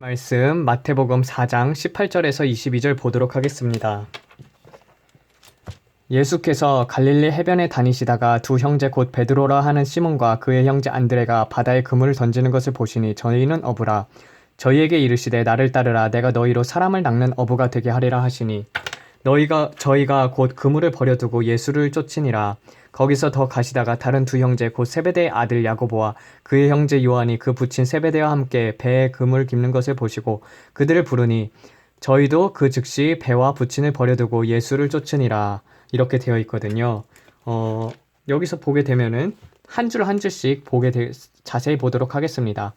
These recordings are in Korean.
말씀 마태복음 4장 18절에서 22절 보도록 하겠습니다. 예수께서 갈릴리 해변에 다니시다가 두 형제 곧 베드로라 하는 시몬과 그의 형제 안드레가 바다에 그물을 던지는 것을 보시니 저희는 어부라. 저희에게 이르시되 나를 따르라. 내가 너희로 사람을 낚는 어부가 되게 하리라 하시니 저희가 곧 그물을 버려두고 예수를 쫓으니라. 거기서 더 가시다가 다른 두 형제 곧 세베대의 아들 야고보와 그의 형제 요한이 그 부친 세베대와 함께 배에 그물 깁는 것을 보시고 그들을 부르니 저희도 그 즉시 배와 부친을 버려두고 예수를 쫓으니라. 이렇게 되어 있거든요. 여기서 보게 되면은 한 줄 한 줄씩 자세히 보도록 하겠습니다.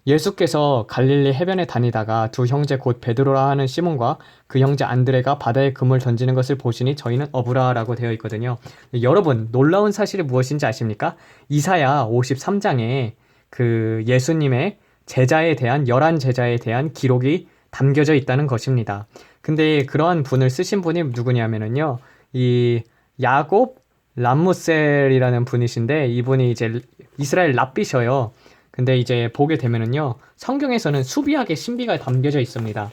예수께서 갈릴리 해변에 다니다가 두 형제 곧 베드로라 하는 시몬과 그 형제 안드레가 바다에 그물 던지는 것을 보시니 저희는 어부라라고 되어 있거든요. 여러분, 놀라운 사실이 무엇인지 아십니까? 이사야 53장에 그 예수님의 제자에 대한 11제자에 대한 기록이 담겨져 있다는 것입니다. 근데 그러한 분을 쓰신 분이 누구냐면은요. 이 야곱 람무셀이라는 분이신데 이분이 이제 이스라엘 랍비셔요. 근데 이제 보게 되면은요. 성경에서는 수비하게 신비가 담겨져 있습니다.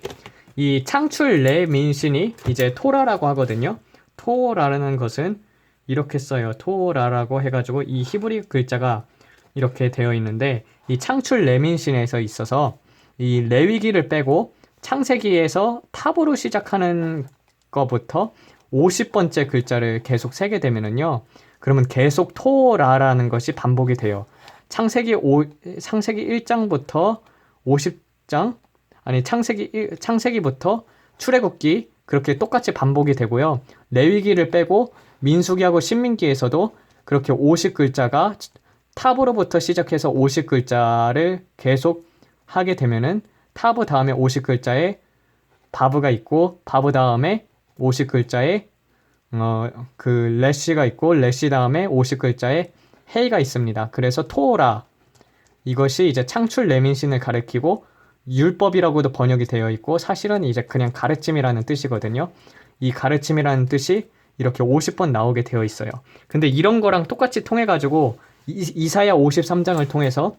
이 창출 레민신이 이제 토라라고 하거든요. 토라라는 것은 이렇게 써요. 토라라고 해가지고 이 히브리 글자가 이렇게 되어 있는데 이 창출 레민신에서 있어서 이 레위기를 빼고 창세기에서 탑으로 시작하는 거부터 50번째 글자를 계속 세게 되면은요. 그러면 계속 토라라는 것이 반복이 돼요. 창세기 1장부터 50장 창세기부터 출애굽기 그렇게 똑같이 반복이 되고요. 레위기를 빼고 민수기하고 신민기에서도 그렇게 50글자가 탑으로부터 시작해서 50글자를 계속 하게 되면은 타브 다음에 50글자에 바브가 있고 바브 다음에 50글자에 그 레시가 있고 레시 다음에 50글자에 헤이가 있습니다. 그래서 토라 이것이 이제 창출 레민신을 가리키고 율법이라고도 번역이 되어 있고 사실은 이제 그냥 가르침이라는 뜻이거든요. 이 가르침이라는 뜻이 이렇게 50번 나오게 되어 있어요. 근데 이런 거랑 똑같이 통해 가지고 이사야 53장을 통해서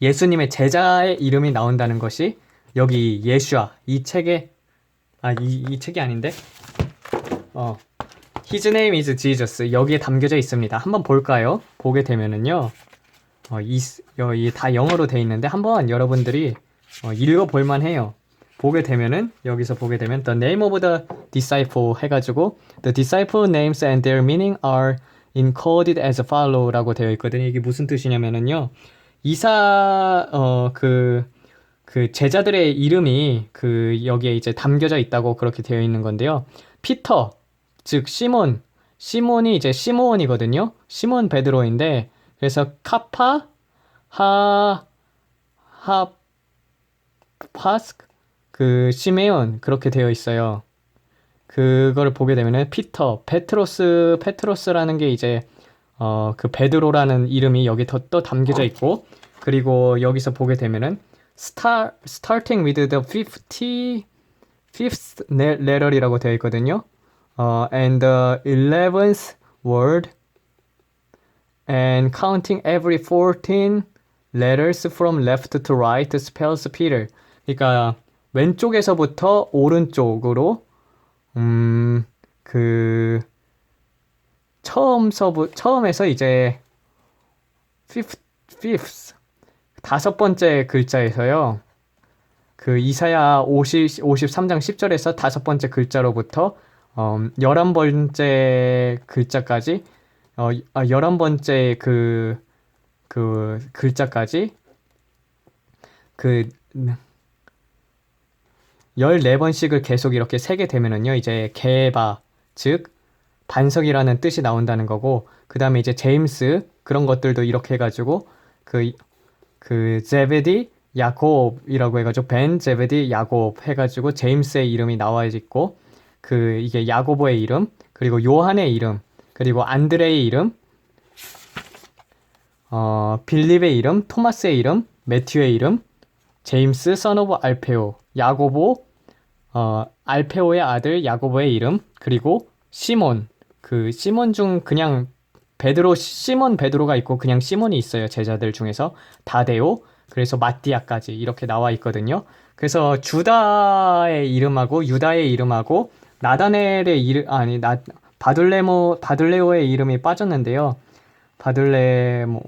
예수님의 제자의 이름이 나온다는 것이 여기 예슈아 이 책에 이 책이 아닌데 His name is Jesus 여기에 담겨져 있습니다. 한번 볼까요? 보게 되면은요. 이 다 영어로 돼 있는데 한번 여러분들이 읽어볼 만해요. 보게 되면은 여기서 보게 되면 The name of the disciple 해가지고 The disciple names and their meaning are encoded as follow라고 되어 있거든요. 이게 무슨 뜻이냐면은요. 그 제자들의 이름이 여기에 이제 담겨져 있다고 그렇게 되어 있는 건데요. 피터 즉 시몬이 이제 시몬이거든요. 시몬 베드로인데 그래서 카파 파스 시메온 그렇게 되어 있어요. 그걸 보게 되면은 피터 페트로스라는 게 이제 그 베드로라는 이름이 여기 또 담겨져 있고 그리고 여기서 보게 되면은 starting with the 55th letter이라고 되어 있거든요. And the 11th word and counting every 14 letters from left to right spells Peter. 그러니까 왼쪽에서부터 오른쪽으로 처음에서 이제 fifth 다섯 번째 글자에서요. 그 이사야 53장 10절에서 다섯 번째 글자로부터 11번째 글자까지 11번째 그 글자까지 14번씩을 계속 이렇게 세게 되면은요. 이제 게바 즉 반석이라는 뜻이 나온다는 거고 그다음에 이제 제임스 그런 것들도 이렇게 해 가지고 그 제베디 야곱이라고 해가지고 벤 제베디 야곱 해가지고 제임스의 이름이 나와 있고 이게 야고보의 이름 그리고 요한의 이름 그리고 안드레의 이름 빌립의 이름 토마스의 이름 매튜의 이름 제임스 선 오브 알페오 야고보 알페오의 아들 야고보의 이름 그리고 시몬 시몬 중 그냥 시몬 베드로가 있고 그냥 시몬이 있어요. 제자들 중에서 다데오 그래서 마띠아까지 이렇게 나와 있거든요. 그래서 주다의 이름하고 유다의 이름하고 나다넬의 이름 바둘레오의 이름이 빠졌는데요. 바둘레모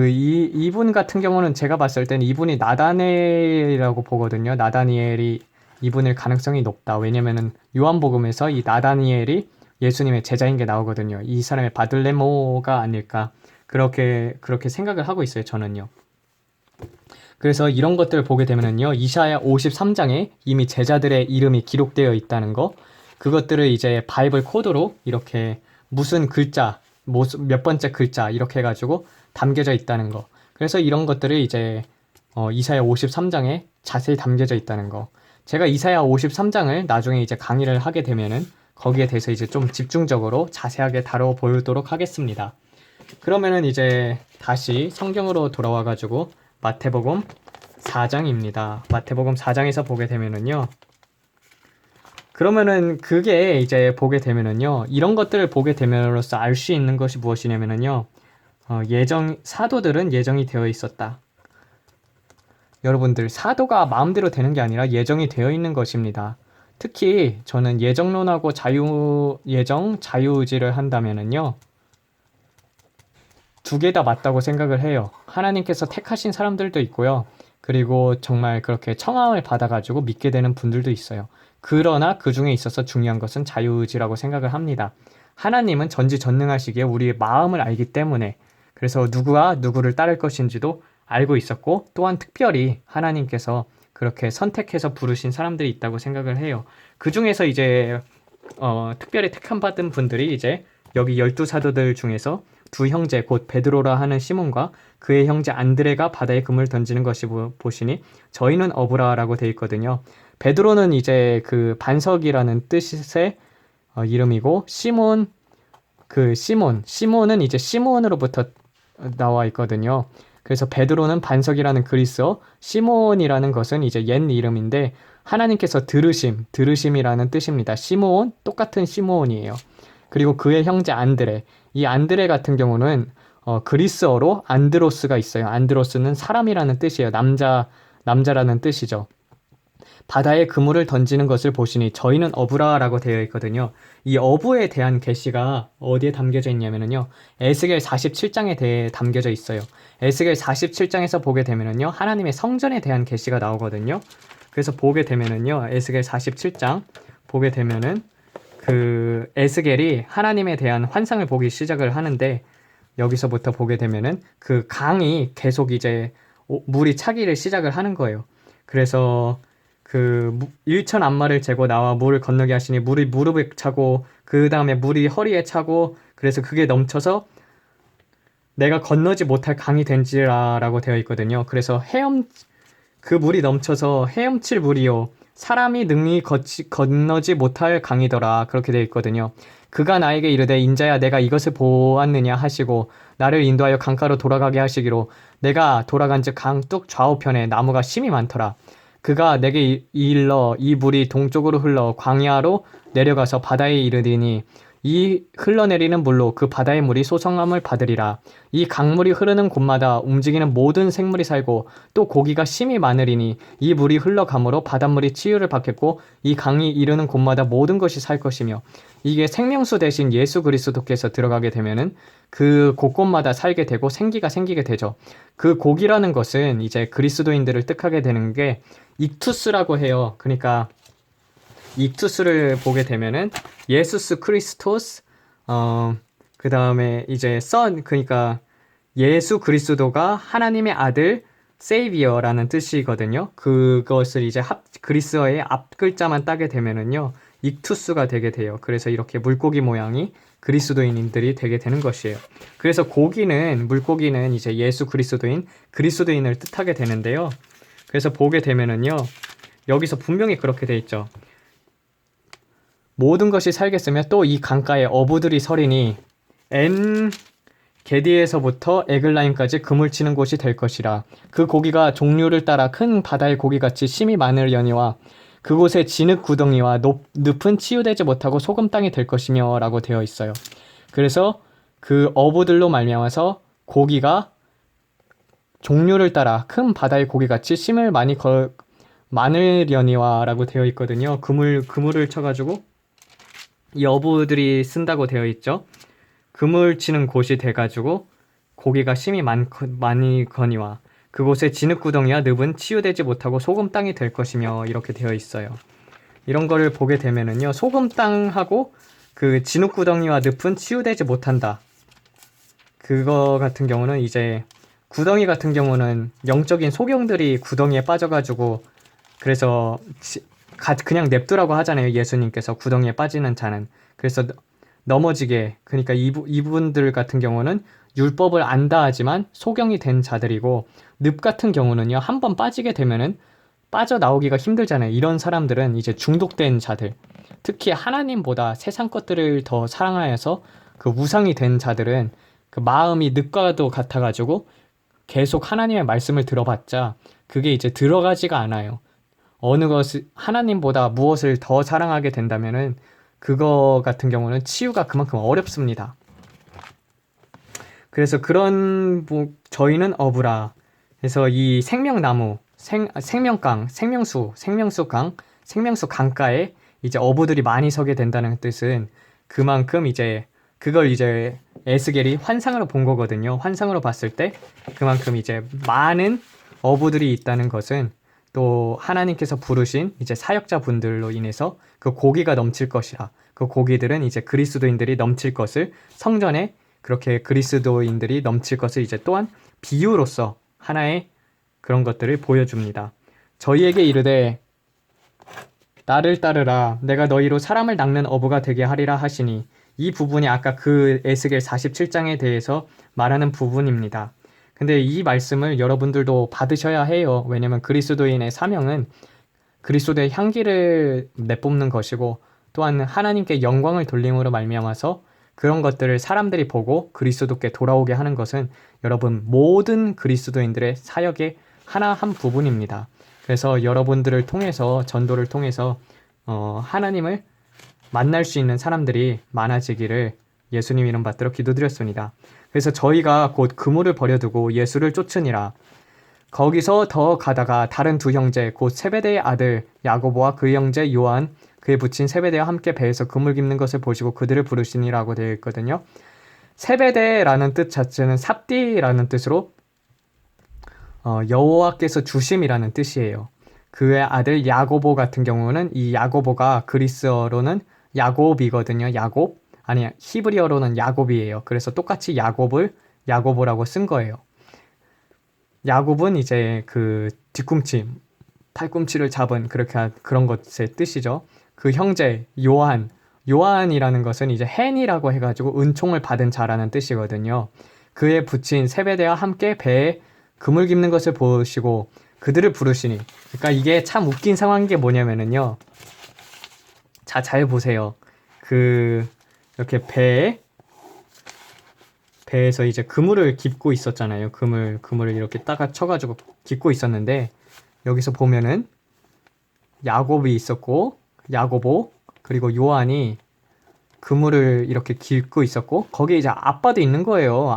이분 같은 경우는 제가 봤을 땐 이분이 나다넬이라고 보거든요. 나다니엘이 이분일 가능성이 높다. 왜냐면은 요한복음에서 이 나다니엘이 예수님의 제자인 게 나오거든요. 이 사람의 바들레모가 아닐까. 그렇게 생각을 하고 있어요, 저는요. 그래서 이런 것들을 보게 되면은요, 이사야 53장에 이미 제자들의 이름이 기록되어 있다는 거, 그것들을 이제 바이블 코드로 이렇게 무슨 글자, 몇 번째 글자 이렇게 해가지고 담겨져 있다는 거. 그래서 이런 것들을 이제 이사야 53장에 자세히 담겨져 있다는 거. 제가 이사야 53장을 나중에 이제 강의를 하게 되면은 거기에 대해서 이제 좀 집중적으로 자세하게 다뤄보도록 하겠습니다. 그러면은 이제 다시 성경으로 돌아와가지고 마태복음 4장입니다. 마태복음 4장에서 보게 되면은요. 그러면은 그게 이제 보게 되면은요. 이런 것들을 보게 됨으로써 알 수 있는 것이 무엇이냐면은요. 사도들은 예정이 되어 있었다. 여러분들, 사도가 마음대로 되는 게 아니라 예정이 되어 있는 것입니다. 특히 저는 예정론하고 자유의지를 한다면은요. 두 개 다 맞다고 생각을 해요. 하나님께서 택하신 사람들도 있고요. 그리고 정말 그렇게 청함을 받아가지고 믿게 되는 분들도 있어요. 그러나 그 중에 있어서 중요한 것은 자유의지라고 생각을 합니다. 하나님은 전지전능하시기에 우리의 마음을 알기 때문에 그래서 누구와 누구를 따를 것인지도 알고 있었고 또한 특별히 하나님께서 그렇게 선택해서 부르신 사람들이 있다고 생각을 해요. 그 중에서 이제 특별히 택함받은 분들이 이제 여기 12사도들 중에서 두 형제 곧 베드로라 하는 시몬과 그의 형제 안드레가 바다에 금을 던지는 것이 보시니 저희는 어부라라고 되어 있거든요. 베드로는 이제 그 반석이라는 뜻의 이름이고 시몬은 이제 시몬으로부터 나와 있거든요. 그래서 베드로는 반석이라는 그리스어, 시몬이라는 것은 이제 옛 이름인데 하나님께서 들으심이라는 뜻입니다. 시몬, 똑같은 시몬이에요. 그리고 그의 형제 안드레, 이 안드레 같은 경우는 그리스어로 안드로스가 있어요. 안드로스는 사람이라는 뜻이에요. 남자라는 뜻이죠. 바다에 그물을 던지는 것을 보시니 저희는 어부라라고 되어 있거든요. 이 어부에 대한 계시가 어디에 담겨져 있냐면요. 에스겔 47장에 대해 담겨져 있어요. 에스겔 47장에서 보게 되면요. 하나님의 성전에 대한 계시가 나오거든요. 그래서 보게 되면요. 에스겔 47장 보게 되면은 그 에스겔이 하나님에 대한 환상을 보기 시작을 하는데 여기서부터 보게 되면은 그 강이 계속 이제 물이 차기를 시작을 하는 거예요. 그래서 그 일천 암마를 재고 나와 물을 건너게 하시니 물이 무릎에 차고 그 다음에 물이 허리에 차고 그래서 그게 넘쳐서 내가 건너지 못할 강이 된지라라고 되어 있거든요. 그래서 그 물이 넘쳐서 헤엄칠 물이요 사람이 능히 건너지 못할 강이더라 그렇게 되어 있거든요. 그가 나에게 이르되 인자야 내가 이것을 보았느냐 하시고 나를 인도하여 강가로 돌아가게 하시기로 내가 돌아간즉 강 뚝 좌우편에 나무가 심이 많더라. 그가 내게 일러 이 물이 동쪽으로 흘러 광야로 내려가서 바다에 이르리니 이 흘러내리는 물로 그 바다의 물이 소성함을 받으리라. 이 강물이 흐르는 곳마다 움직이는 모든 생물이 살고 또 고기가 심이 많으리니 이 물이 흘러가므로 바닷물이 치유를 받겠고 이 강이 이르는 곳마다 모든 것이 살 것이며 이게 생명수 대신 예수 그리스도께서 들어가게 되면은 그 곳곳마다 살게 되고 생기가 생기게 되죠. 그 곡이라는 것은 이제 그리스도인들을 뜻하게 되는 게 익투스라고 해요. 그러니까 익투스를 보게 되면은 예수스 크리스토스 그 다음에 이제 그러니까 예수 그리스도가 하나님의 아들 세이비어라는 뜻이거든요. 그것을 이제 그리스어의 앞 글자만 따게 되면은요 익투스가 되게 돼요. 그래서 이렇게 물고기 모양이 그리스도인들이 되게 되는 것이에요. 그래서 물고기는 이제 예수 그리스도인을 뜻하게 되는데요. 그래서 보게 되면은요 여기서 분명히 그렇게 돼 있죠. 모든 것이 살겠으며 또 이 강가에 어부들이 서리니 엔 게디에서부터 에글라임까지 그물 치는 곳이 될 것이라. 그 고기가 종류를 따라 큰 바다의 고기같이 심이 많으려니와 그곳에 진흙 구덩이와 늪은 치유되지 못하고 소금 땅이 될 것이며 라고 되어 있어요. 그래서 그 어부들로 말미암아서 고기가 종류를 따라 큰 바다의 고기같이 심을 많으려니와 라고 되어 있거든요. 그물을 쳐가지고 이 어부들이 쓴다고 되어 있죠. 그물 치는 곳이 돼가지고 고기가 심이 많이 거니와 그곳에 진흙구덩이와 늪은 치유되지 못하고 소금 땅이 될 것이며 이렇게 되어 있어요. 이런 거를 보게 되면은요, 소금 땅하고 그 진흙구덩이와 늪은 치유되지 못한다. 그거 같은 경우는 이제 구덩이 같은 경우는 영적인 소경들이 구덩이에 빠져가지고 그래서 그냥 냅두라고 하잖아요. 예수님께서 구덩이에 빠지는 자는. 그래서 넘어지게, 그러니까 이분들 같은 경우는 율법을 안다 하지만 소경이 된 자들이고, 늪 같은 경우는요, 한번 빠지게 되면은 빠져나오기가 힘들잖아요. 이런 사람들은 이제 중독된 자들, 특히 하나님보다 세상 것들을 더 사랑하여서 그 우상이 된 자들은 그 마음이 늪과도 같아가지고 계속 하나님의 말씀을 들어봤자 그게 이제 들어가지가 않아요. 어느 것을 하나님보다 무엇을 더 사랑하게 된다면은 그거 같은 경우는 치유가 그만큼 어렵습니다. 그래서 저희는 어부라. 그래서 이 생명나무, 생명강, 생명수강, 생명수 강가에 이제 어부들이 많이 서게 된다는 뜻은 그만큼 이제 그걸 이제 에스겔이 환상으로 본 거거든요. 환상으로 봤을 때 그만큼 이제 많은 어부들이 있다는 것은 또 하나님께서 부르신 이제 사역자분들로 인해서 그 고기가 넘칠 것이라. 그 고기들은 이제 그리스도인들이 넘칠 것을, 성전에 그렇게 그리스도인들이 넘칠 것을 이제 또한 비유로서 하나의 그런 것들을 보여줍니다. 저희에게 이르되 나를 따르라, 내가 너희로 사람을 낚는 어부가 되게 하리라 하시니, 이 부분이 아까 그 에스겔 47장에 대해서 말하는 부분입니다. 근데 이 말씀을 여러분들도 받으셔야 해요. 왜냐면 그리스도인의 사명은 그리스도의 향기를 내뿜는 것이고, 또한 하나님께 영광을 돌림으로 말미암아서 그런 것들을 사람들이 보고 그리스도께 돌아오게 하는 것은 여러분 모든 그리스도인들의 사역의 하나 한 부분입니다. 그래서 여러분들을 통해서, 전도를 통해서 하나님을 만날 수 있는 사람들이 많아지기를 예수님 이름 받들어 기도드렸습니다. 그래서 저희가 곧 그물을 버려두고 예수를 쫓으니라. 거기서 더 가다가 다른 두 형제, 곧 세베대의 아들 야고보와 그 형제 요한, 그의 부친 세베대와 함께 배에서 그물 깁는 것을 보시고 그들을 부르시니라고 되어 있거든요. 세베대라는 뜻 자체는 삽디라는 뜻으로 여호와께서 주심이라는 뜻이에요. 그의 아들 야고보 같은 경우는 이 야고보가 그리스어로는 야곱이거든요. 야곱. 아니, 히브리어로는 야곱이에요. 그래서 똑같이 야곱을 야고보라고 쓴 거예요. 야곱은 이제 그 뒤꿈치, 팔꿈치를 잡은 그런 것의 뜻이죠. 그 형제 요한이라는 것은 이제 헨이라고 해가지고 은총을 받은 자라는 뜻이거든요. 그의 부친 세베대와 함께 배에 그물 깁는 것을 보시고 그들을 부르시니. 그러니까 이게 참 웃긴 상황인 게 뭐냐면은요. 자, 잘 보세요. 이렇게 배에서 이제 그물을 깁고 있었잖아요. 그물을 이렇게 따가 쳐가지고 깁고 있었는데, 여기서 보면은 야곱이 있었고, 야고보, 그리고 요한이 그물을 이렇게 깁고 있었고, 거기에 이제 아빠도 있는 거예요.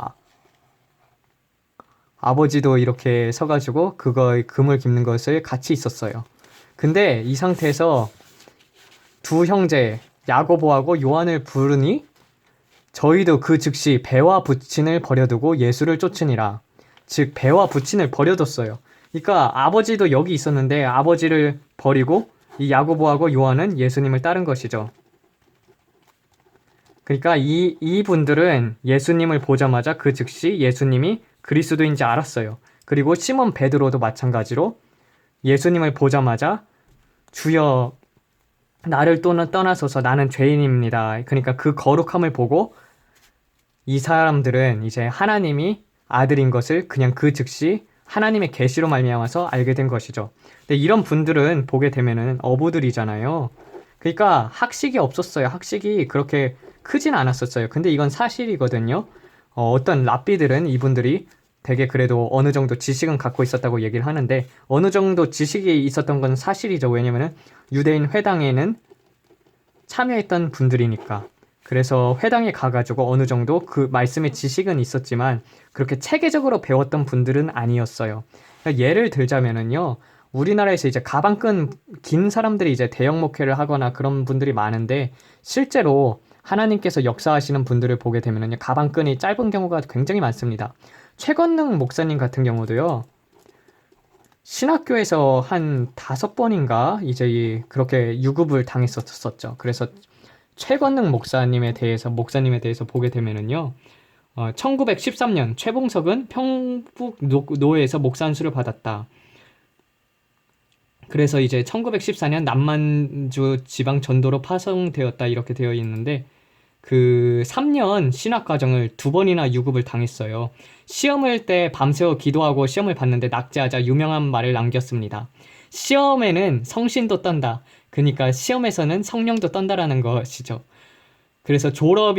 아버지도 이렇게 서가지고 그물 깁는 것을 같이 있었어요. 근데 이 상태에서 두 형제 야고보하고 요한을 부르니 저희도 그 즉시 배와 부친을 버려두고 예수를 쫓으니라. 즉 배와 부친을 버려뒀어요. 그러니까 아버지도 여기 있었는데 아버지를 버리고 이 야고보하고 요한은 예수님을 따른 것이죠. 그러니까 이분들은 예수님을 보자마자 그 즉시 예수님이 그리스도인지 알았어요. 그리고 시몬 베드로도 마찬가지로 예수님을 보자마자 주여 나를 떠나소서 나는 죄인입니다. 그러니까 그 거룩함을 보고 이 사람들은 이제 하나님이 아들인 것을 그냥 그 즉시 하나님의 계시로 말미암아서 알게 된 것이죠. 근데 이런 분들은 보게 되면은 어부들이잖아요. 그러니까 학식이 없었어요. 학식이 그렇게 크진 않았었어요. 근데 이건 사실이거든요. 어떤 랍비들은 이분들이 되게 그래도 어느 정도 지식은 갖고 있었다고 얘기를 하는데, 어느 정도 지식이 있었던 건 사실이죠. 왜냐면은 유대인 회당에는 참여했던 분들이니까. 그래서 회당에 가가지고 어느 정도 그 말씀의 지식은 있었지만 그렇게 체계적으로 배웠던 분들은 아니었어요. 그러니까 예를 들자면은요, 우리나라에서 이제 가방끈 긴 사람들이 이제 대형 목회를 하거나 그런 분들이 많은데 실제로 하나님께서 역사하시는 분들을 보게 되면은요, 가방끈이 짧은 경우가 굉장히 많습니다. 최건능 목사님 같은 경우도요, 신학교에서 한 5번인가 이제 그렇게 유급을 당했었죠. 그래서 최건능 목사님에 대해서 보게 되면은요, 1913년 최봉석은 평북 노회에서 목사 안수를 받았다. 그래서 이제 1914년 남만주 지방 전도로 파송되었다 이렇게 되어 있는데 그 3년 신학 과정을 2번이나 유급을 당했어요. 시험을 때 밤새워 기도하고 시험을 봤는데 낙제하자 유명한 말을 남겼습니다. 시험에는 성신도 떤다. 그러니까 시험에서는 성령도 떤다라는 것이죠. 그래서 졸업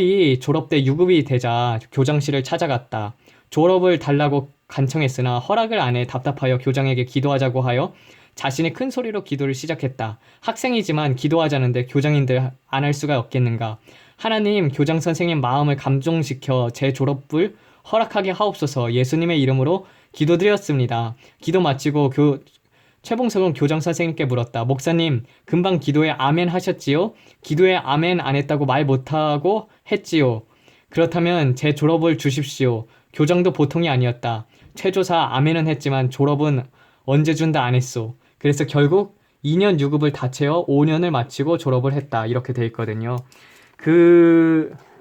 때 유급이 되자 교장실을 찾아갔다. 졸업을 달라고 간청했으나 허락을 안 해 답답하여 교장에게 기도하자고 하여 자신이 큰 소리로 기도를 시작했다. 학생이지만 기도하자는데 교장인들 안 할 수가 없겠는가. 하나님, 교장 선생님 마음을 감동시켜 제 졸업을 허락하게 하옵소서. 예수님의 이름으로 기도드렸습니다. 기도 마치고 최봉석은 교장 선생님께 물었다. 목사님, 금방 기도에 아멘 하셨지요? 기도에 아멘 안 했다고 말 못하고 했지요. 그렇다면 제 졸업을 주십시오. 교장도 보통이 아니었다. 최조사 아멘은 했지만 졸업은 언제 준다 안 했소. 그래서 결국 2년 유급을 다 채워 5년을 마치고 졸업을 했다. 이렇게 돼 있거든요.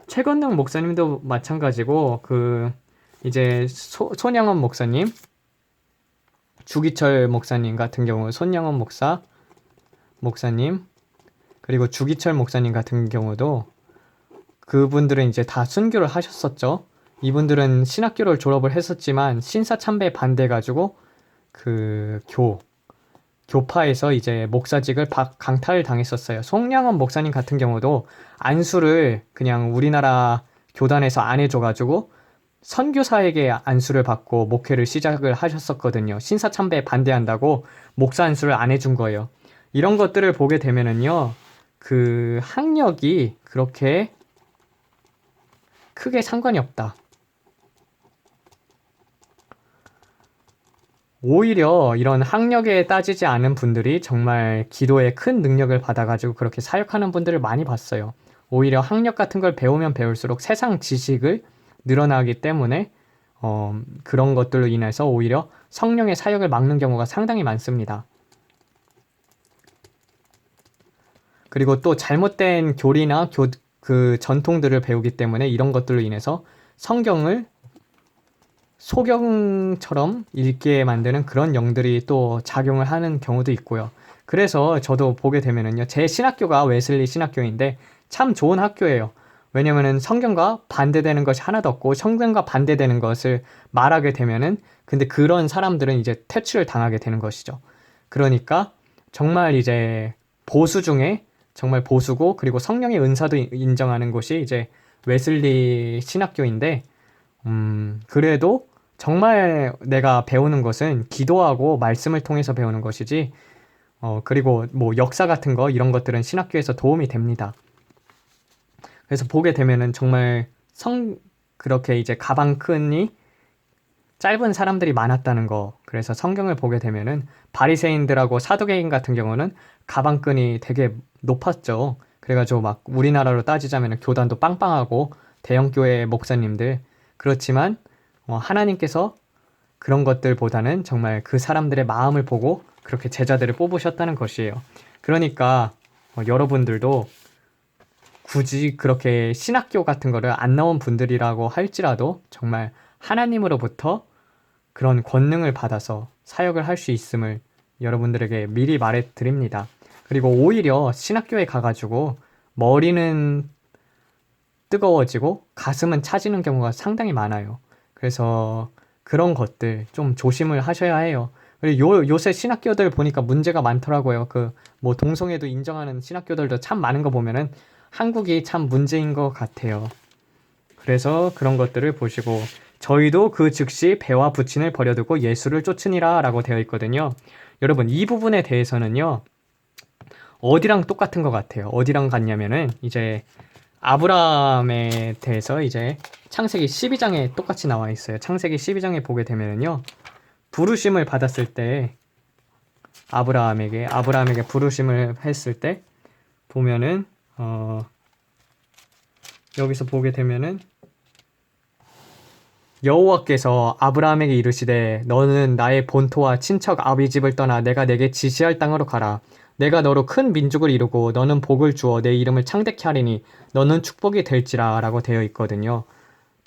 최건능 목사님도 마찬가지고, 이제 손양원 목사님, 주기철 목사님 같은 경우, 손양원 목사님, 그리고 주기철 목사님 같은 경우도 그분들은 이제 다 순교를 하셨었죠. 이분들은 신학교를 졸업을 했었지만 신사참배에 반대해가지고 교파에서 이제 목사직을 강탈 당했었어요. 송량원 목사님 같은 경우도 안수를 그냥 우리나라 교단에서 안 해줘가지고 선교사에게 안수를 받고 목회를 시작을 하셨었거든요. 신사참배에 반대한다고 목사 안수를 안 해준 거예요. 이런 것들을 보게 되면은요, 그 학력이 그렇게 크게 상관이 없다. 오히려 이런 학력에 따지지 않은 분들이 정말 기도에 큰 능력을 받아가지고 그렇게 사역하는 분들을 많이 봤어요. 오히려 학력 같은 걸 배우면 배울수록 세상 지식을 늘어나기 때문에 그런 것들로 인해서 오히려 성령의 사역을 막는 경우가 상당히 많습니다. 그리고 또 잘못된 교리나 그 전통들을 배우기 때문에 이런 것들로 인해서 성경을 소경처럼 읽게 만드는 그런 영들이 또 작용을 하는 경우도 있고요. 그래서 저도 보게 되면은요, 제 신학교가 웨슬리 신학교인데 참 좋은 학교예요. 왜냐면은 성경과 반대되는 것이 하나도 없고 성경과 반대되는 것을 말하게 되면은 근데 그런 사람들은 이제 퇴출을 당하게 되는 것이죠. 그러니까 정말 이제 보수 중에 정말 보수고 그리고 성령의 은사도 인정하는 곳이 이제 웨슬리 신학교인데 그래도 정말 내가 배우는 것은 기도하고 말씀을 통해서 배우는 것이지 그리고 뭐 역사 같은 거 이런 것들은 신학교에서 도움이 됩니다. 그래서 보게 되면은 정말 그렇게 이제 가방끈이 짧은 사람들이 많았다는 거. 그래서 성경을 보게 되면은 바리새인들하고 사두개인 같은 경우는 가방끈이 되게 높았죠. 그래가지고 막 우리나라로 따지자면 교단도 빵빵하고 대형교회 목사님들. 그렇지만 하나님께서 그런 것들보다는 정말 그 사람들의 마음을 보고 그렇게 제자들을 뽑으셨다는 것이에요. 그러니까 여러분들도 굳이 그렇게 신학교 같은 거를 안 나온 분들이라고 할지라도 정말 하나님으로부터 그런 권능을 받아서 사역을 할 수 있음을 여러분들에게 미리 말해 드립니다. 그리고 오히려 신학교에 가가지고 머리는 뜨거워지고 가슴은 차지는 경우가 상당히 많아요. 그래서 그런 것들 좀 조심을 하셔야 해요. 그리고 요새 신학교들 보니까 문제가 많더라고요. 뭐 동성애도 인정하는 신학교들도 참 많은 거 보면은 한국이 참 문제인 것 같아요. 그래서 그런 것들을 보시고 저희도 그 즉시 배와 부친을 버려두고 예수를 쫓으니라 라고 되어 있거든요. 여러분 이 부분에 대해서는요. 어디랑 똑같은 것 같아요. 어디랑 같냐면은 이제 아브라함에 대해서 이제 창세기 12장에 똑같이 나와 있어요. 창세기 12장에 보게 되면은요. 부르심을 받았을 때 아브라함에게 부르심을 했을 때 보면은 여기서 보게 되면은 여호와께서 아브라함에게 이르시되 너는 나의 본토와 친척 아비집을 떠나 내가 내게 지시할 땅으로 가라. 내가 너로 큰 민족을 이루고 너는 복을 주어 내 이름을 창대케 하리니 너는 축복이 될지라 라고 되어 있거든요.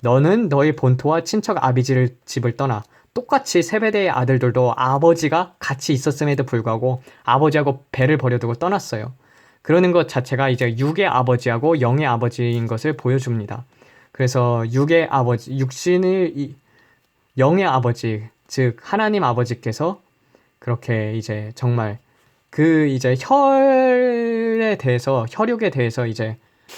너는 너의 본토와 친척 아비집을 떠나. 똑같이 세베대의 아들들도 아버지가 같이 있었음에도 불구하고 아버지하고 배를 버려두고 떠났어요. 그러는 것 자체가 이제 육의 아버지하고 영의 아버지인 것을 보여줍니다. 그래서 육의 아버지, 영의 아버지, 즉 하나님 아버지께서 그렇게 이제 정말 그 이제 혈육에 대해서 이제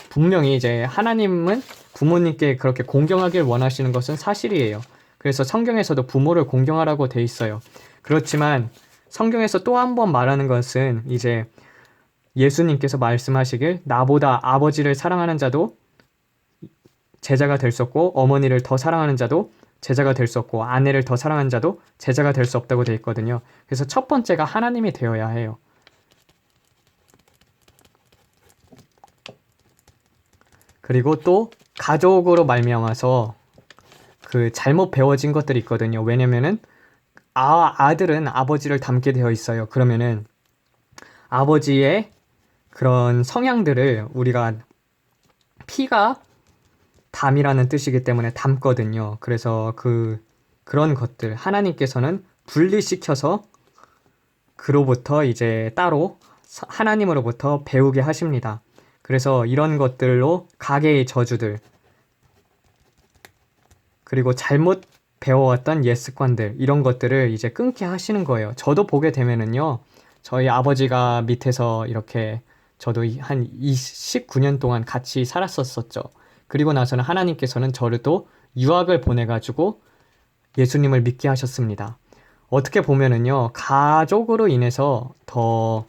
분명히 이제 하나님은 부모님께 그렇게 공경하길 원하시는 것은 사실이에요. 그래서 성경에서도 부모를 공경하라고 돼 있어요. 그렇지만 성경에서 또 한 번 말하는 것은 이제 예수님께서 말씀하시길 나보다 아버지를 사랑하는 자도 제자가 될 수 없고 어머니를 더 사랑하는 자도 제자가 될 수 없고 아내를 더 사랑하는 자도 제자가 될 수 없다고 돼 있거든요. 그래서 첫 번째가 하나님이 되어야 해요. 그리고 또 가족으로 말미암아서 그 잘못 배워진 것들이 있거든요. 왜냐면은 아들은 아버지를 닮게 되어 있어요. 그러면은 아버지의 그런 성향들을 우리가 피가 담이라는 뜻이기 때문에 담거든요. 그래서 그런 것들 하나님께서는 분리시켜서 그로부터 이제 따로 하나님으로부터 배우게 하십니다. 그래서 이런 것들로 가계의 저주들 그리고 잘못 배워왔던 옛 습관들 이런 것들을 이제 끊게 하시는 거예요. 저도 보게 되면은요. 저희 아버지가 밑에서 이렇게 저도 한 19년 동안 같이 살았었죠. 그리고 나서는 하나님께서는 저를 또 유학을 보내가지고 예수님을 믿게 하셨습니다. 어떻게 보면은요, 가족으로 인해서 더,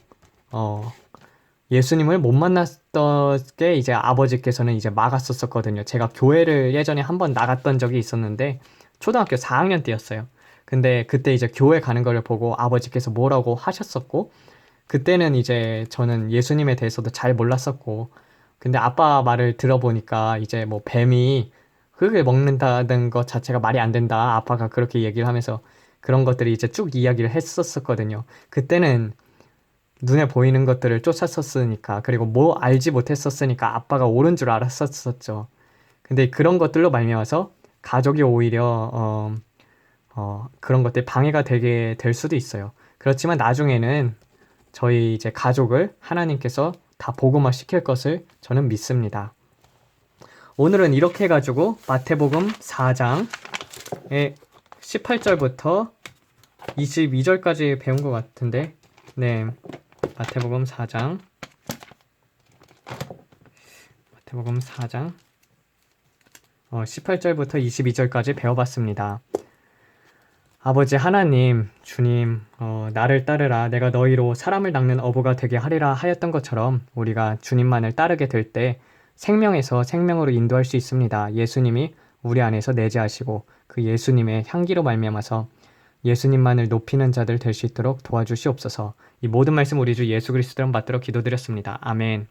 예수님을 못 만났던 게 이제 아버지께서는 이제 막았었거든요. 제가 교회를 예전에 한번 나갔던 적이 있었는데, 초등학교 4학년 때였어요. 근데 그때 이제 교회 가는 거를 보고 아버지께서 뭐라고 하셨었고, 그때는 이제 저는 예수님에 대해서도 잘 몰랐었고, 근데 아빠 말을 들어보니까 이제 뭐 뱀이 흙을 먹는다는 것 자체가 말이 안 된다. 아빠가 그렇게 얘기를 하면서 그런 것들이 이제 쭉 이야기를 했었거든요. 그때는 눈에 보이는 것들을 쫓았었으니까, 그리고 뭐 알지 못했었으니까 아빠가 옳은 줄 알았었죠. 근데 그런 것들로 말미암아서 가족이 오히려 그런 것들이 방해가 되게 될 수도 있어요. 그렇지만 나중에는 저희 이제 가족을 하나님께서 다 복음화 시킬 것을 저는 믿습니다. 오늘은 이렇게 해가지고 마태복음 4장의 18절부터 22절까지 배운 것 같은데, 네, 마태복음 4장 18절부터 22절까지 배워봤습니다. 아버지 하나님, 주님, 나를 따르라. 내가 너희로 사람을 낚는 어부가 되게 하리라 하였던 것처럼 우리가 주님만을 따르게 될 때 생명에서 생명으로 인도할 수 있습니다. 예수님이 우리 안에서 내재하시고 그 예수님의 향기로 말미암아서 예수님만을 높이는 자들 될 수 있도록 도와주시옵소서. 이 모든 말씀 우리 주 예수 그리스도로 받들어 기도드렸습니다. 아멘.